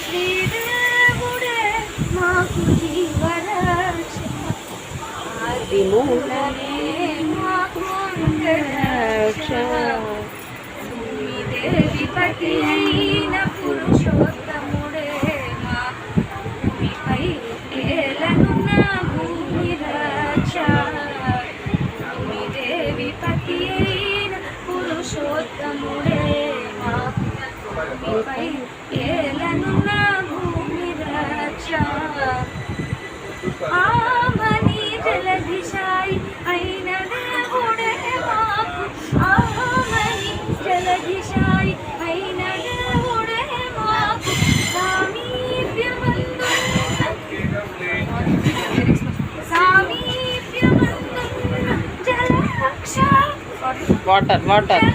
శ్రీదేవుడే మాకు జీవరక్ష ఆదిమూలమే మాకు రక్ష దేవిపతి అయిన పురుషోత్తముడే మా భూమిపై ఏలనున్న భూమి రక్ష దేవిపతి అయిన పురుషోత్తముడే మా భూమిపై ఏలనున్న భూమి రక్ష ఆమని జలధిశాయి అయిన దేవుడే మాకు ఆమని జలధిశాయి అయిన దేవుడే మాకు సామీప్యమందున్న జలరక్ష వాటర్